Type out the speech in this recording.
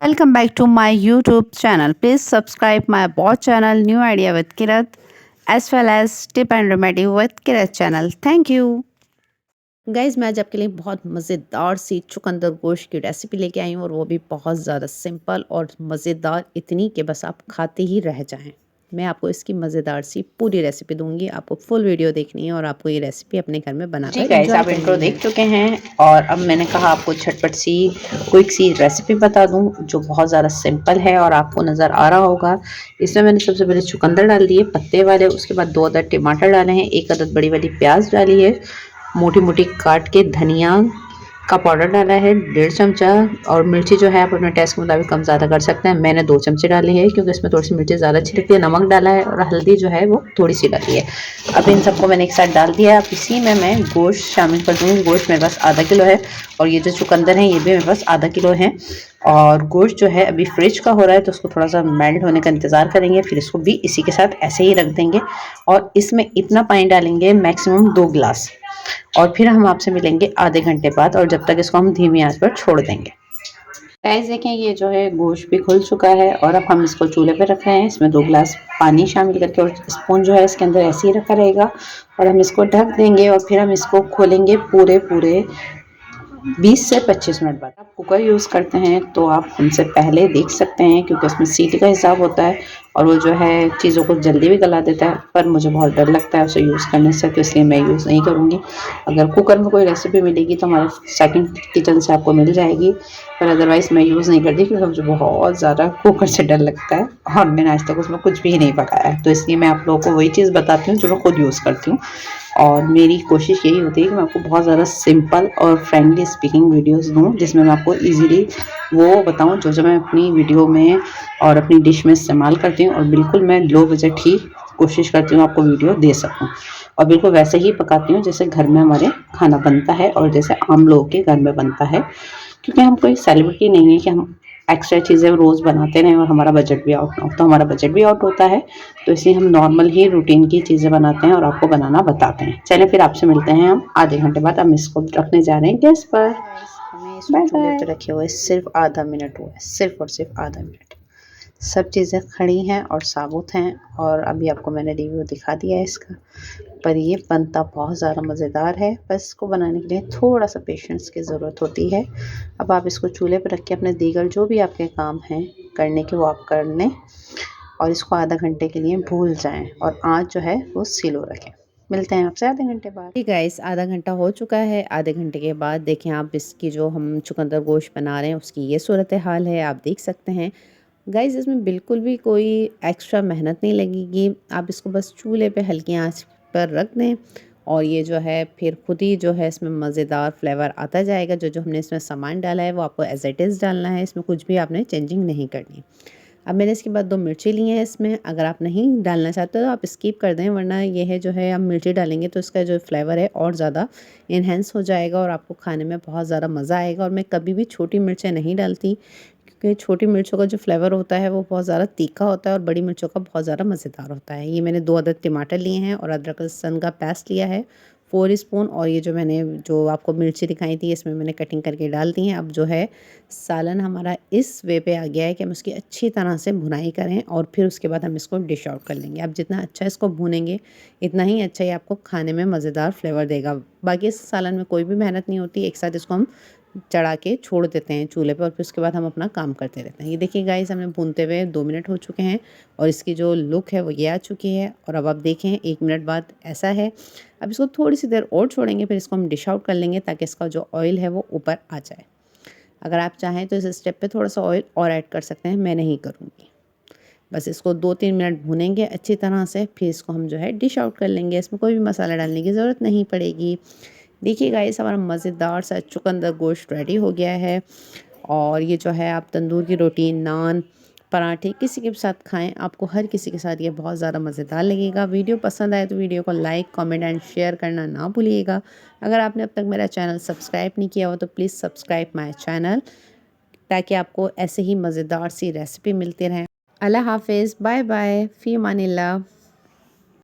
Welcome back to my YouTube channel. Please subscribe my bot channel New Idea with Kirat as well as Tip and Remedy with Kirat channel. Thank you. Guys मैं आज आपके लिए बहुत मज़ेदार सी चुकंदर गोश्त की रेसिपी लेके आई हूँ और वो भी बहुत ज़्यादा सिंपल और मज़ेदार इतनी कि बस आप खाते ही रह जाएं। मैं आपको इसकी मज़ेदार सी पूरी रेसिपी दूंगी। आपको फुल वीडियो देखनी है और आपको ये रेसिपी अपने घर में बनाकर जी गाइस, आप इंट्रो देख चुके हैं और अब मैंने कहा आपको झटपट सी क्विक सी रेसिपी बता दूं जो बहुत ज़्यादा सिंपल है और आपको नज़र आ रहा होगा। इसमें मैंने सबसे पहले चुकंदर डाल दिए पत्ते वाले, उसके बाद 2 अदद टमाटर डाले हैं, 1 अदद बड़ी वाली प्याज डाली है, मोटी मोटी काट के धनिया का पाउडर डाला है 1.5 चमचा, और मिर्ची जो है आप अपने टेस्ट के मुताबिक कम ज़्यादा कर सकते हैं। मैंने 2 चमचे डाले हैं क्योंकि इसमें थोड़ी सी मिर्ची ज़्यादा अच्छी लगती है। नमक डाला है और हल्दी जो है वो थोड़ी सी डाली है। अब इन सबको मैंने एक साथ डाल दिया है। अब इसी में मैं गोश्त शामिल कर दूँगी। गोश्त मेरे पास आधा किलो है और ये जो चुकंदर है ये भी मेरे पास आधा किलो है। और गोश्त जो है अभी फ्रिज का हो रहा है तो उसको थोड़ा सा मेल्ट होने का इंतज़ार करेंगे, फिर इसको भी इसी के साथ ऐसे ही रख देंगे और इसमें इतना पानी डालेंगे मैक्सिमम 2 गिलास, और फिर हम आपसे मिलेंगे आधे घंटे बाद, और जब तक इसको हम धीमी आंच पर छोड़ देंगे। गाइस देखें ये जो है गोश्त भी खुल चुका है और अब हम इसको चूल्हे पे रख रहे हैं। इसमें 2 गिलास पानी शामिल करके और स्पून जो है इसके अंदर ऐसे ही रखा रहेगा और हम इसको ढक देंगे और फिर हम इसको खोलेंगे पूरे 20 से 25 मिनट बाद। आप कुकर यूज़ करते हैं तो आप उनसे पहले देख सकते हैं क्योंकि उसमें सीटी का हिसाब होता है और वो जो है चीज़ों को जल्दी भी गला देता है, पर मुझे बहुत डर लगता है उसे यूज़ करने से, तो इसलिए मैं यूज़ नहीं करूँगी। अगर कुकर में कोई रेसिपी मिलेगी तो हमारे सेकंड किचन से आपको मिल जाएगी, पर अदरवाइज़ मैं यूज़ नहीं करती क्योंकि मुझे बहुत ज़्यादा कुकर से डर लगता है और मैंने आज तक उसमें कुछ भी नहीं पकाया है। तो इसलिए मैं आप लोगों को वही चीज़ बताती हूँ जो मैं खुद यूज़ करती हूँ और मेरी कोशिश यही होती है कि मैं आपको बहुत ज़्यादा सिंपल और फ्रेंडली स्पीकिंग वीडियोस दूँ जिसमें मैं आपको इजीली वो बताऊँ जो मैं अपनी वीडियो में और अपनी डिश में इस्तेमाल करती हूँ, और बिल्कुल मैं लो बजट ही कोशिश करती हूँ आपको वीडियो दे सकूँ और बिल्कुल वैसे ही पकाती हूँ जैसे घर में हमारे खाना बनता है और जैसे आम लोगों के घर में बनता है, क्योंकि हम कोई सेलिब्रिटी नहीं है कि हम एक्स्ट्रा चीज़ें रोज़ बनाते रहें और हमारा बजट भी आउट ना हो। तो हमारा बजट भी आउट होता है तो इसलिए हम नॉर्मल ही रूटीन की चीज़ें बनाते हैं और आपको बनाना बताते हैं। चलिए फिर आपसे मिलते हैं हम आधे घंटे बाद। हम इसको रखने जा रहे हैं गैस पर। हमें इसको चूल्हे पे रखे हुए सिर्फ आधा मिनट हुआ है, सिर्फ और सिर्फ आधा मिनट। सब चीज़ें खड़ी हैं और साबुत हैं और अभी आपको मैंने रिव्यू दिखा दिया है इसका, पर ये बनता बहुत ज़्यादा मज़ेदार है। बस इसको बनाने के लिए थोड़ा सा पेशेंस की ज़रूरत होती है। अब आप इसको चूल्हे पर रख के अपने दीगर जो भी आपके काम हैं करने के वो आप कर लें और इसको आधा घंटे के लिए भूल जाएं और आँच जो है वो स्लो रखें। मिलते हैं आपसे आधे घंटे बाद। ठीक है, इस आधा घंटा हो चुका है। आधे घंटे के बाद देखें आप इसकी जो हम चुकंदर गोश्त बना रहे हैं उसकी ये सूरत हाल है, आप देख सकते हैं। गाइस इसमें बिल्कुल भी कोई एक्स्ट्रा मेहनत नहीं लगेगी। आप इसको बस चूल्हे पे हल्की आंच पर रख दें और ये जो है फिर खुद ही जो है इसमें मज़ेदार फ्लेवर आता जाएगा। जो जो हमने इसमें सामान डाला है वो आपको एज इट इज़ डालना है, इसमें कुछ भी आपने चेंजिंग नहीं करनी। अब मैंने इसके बाद 2 मिर्ची ली हैं इसमें। अगर आप नहीं डालना चाहते तो आप स्किप कर दें, वरना ये है जो है आप मिर्ची डालेंगे तो इसका जो फ्लेवर है और ज़्यादा इन्हेंस हो जाएगा और आपको खाने में बहुत ज़्यादा मज़ा आएगा। और मैं कभी भी छोटी मिर्चें नहीं डालती क्योंकि छोटी मिर्चों का जो फ्लेवर होता है वो बहुत ज़्यादा तीखा होता है और बड़ी मिर्चों का बहुत ज़्यादा मज़ेदार होता है। ये मैंने 2 अदद टमाटर लिए हैं और अदरक लहसुन का पेस्ट लिया है 4 स्पून, और ये जो मैंने जो आपको मिर्ची दिखाई थी इसमें मैंने कटिंग करके डाल दी हैं। अब जो है सालन हमारा इस वे पे आ गया है कि हम उसकी अच्छी तरह से भुनाई करें और फिर उसके बाद हम इसको डिश आउट कर लेंगे। अब जितना अच्छा इसको भूनेंगे इतना ही अच्छा ये आपको खाने में मज़ेदार फ्लेवर देगा। बाकी इस सालन में कोई भी मेहनत नहीं होती, एक साथ इसको हम चढ़ा के छोड़ देते हैं चूल्हे पे और फिर उसके बाद हम अपना काम करते रहते हैं। ये देखिए गाइस हमने भूनते हुए 2 मिनट हो चुके हैं और इसकी जो लुक है वो ये आ चुकी है। और अब आप देखें 1 मिनट बाद ऐसा है। अब इसको थोड़ी सी देर और छोड़ेंगे, फिर इसको हम डिश आउट कर लेंगे ताकि इसका जो ऑयल है वो ऊपर आ जाए। अगर आप चाहें तो इस स्टेप पे थोड़ा सा ऑयल और ऐड कर सकते हैं, मैं नहीं करूँगी। बस इसको 2-3 मिनट भूनेंगे अच्छी तरह से, फिर इसको हम जो है डिश आउट कर लेंगे। इसमें कोई भी मसाला डालने की ज़रूरत नहीं पड़ेगी। देखिए गाइस हमारा मज़ेदार सा चुकंदर गोश्त रेडी हो गया है और ये जो है आप तंदूर की रोटी, नान, पराठे किसी के साथ खाएं, आपको हर किसी के साथ ये बहुत ज़्यादा मज़ेदार लगेगा। वीडियो पसंद आए तो वीडियो को लाइक, कमेंट एंड शेयर करना ना भूलिएगा। अगर आपने अब तक मेरा चैनल सब्सक्राइब नहीं किया हो तो प्लीज़ सब्सक्राइब माय चैनल, ताकि आपको ऐसे ही मज़ेदार सी रेसिपी मिलती रहें। अल्लाह हाफ़िज़, बाय बाय, फ़ी अमानिल्लाह।